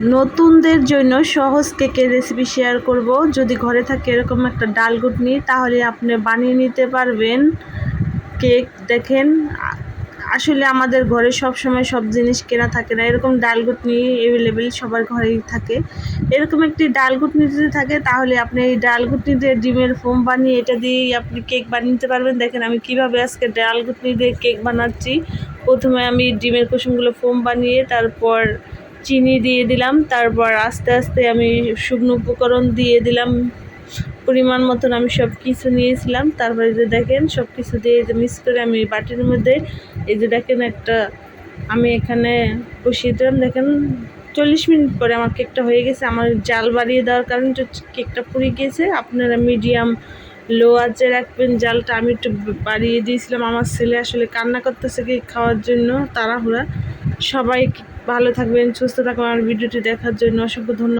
নতুনদের জন্য সহজ কেকের রেসিপি শেয়ার করব। যদি ঘরে থাকে এরকম একটা ডাল ঘুটনি তাহলে আপনি বানিয়ে নিতে পারবেন কেক। দেখেন, আসলে আমাদের ঘরে সব সময় সব জিনিস কেনা থাকে না, এরকম ডাল ঘুটনি অ্যাভেলেবেল সবার ঘরেই থাকে। এরকম একটি ডাল ঘুটনি যদি থাকে তাহলে আপনি এই ডাল ঘুটনি দিয়ে ডিমের ফোম বানিয়ে এটা দিয়েই আপনি কেক বানিয়ে নিতে পারবেন। দেখেন আমি কিভাবে আজকে ডাল ঘুটনি দিয়ে কেক বানাচ্ছি। প্রথমে আমি ডিমের কুসুমগুলো ফোম বানিয়ে তারপর চিনি দিয়ে দিলাম, তারপর আস্তে আস্তে আমি শুকনো উপকরণ দিয়ে দিলাম পরিমাণ মতন। আমি সব কিছু নিয়েছিলাম, তারপরে যে দেখেন সব কিছু দিয়ে যে মিক্স করে আমি বাটির মধ্যে এই যে দেখেন একটা আমি এখানে বসিয়ে দিলাম। দেখেন 40 মিনিট পরে আমার কেকটা হয়ে গেছে। আমার জাল বাড়িয়ে দেওয়ার কারণে কেকটা পুড়ে গিয়েছে। আপনারা মিডিয়াম লো আঁচে রাখবেন জালটা। আমি একটু বাড়িয়ে দিয়েছিলাম, আমার ছেলে আসলে কান্না করতেছে কেক খাওয়ার জন্য তাড়াহুড়া। সবাই ভালো থাকবেন, সুস্থ থাকবেন। আমার ভিডিওটি দেখার জন্য অসংখ্য ধন্যবাদ।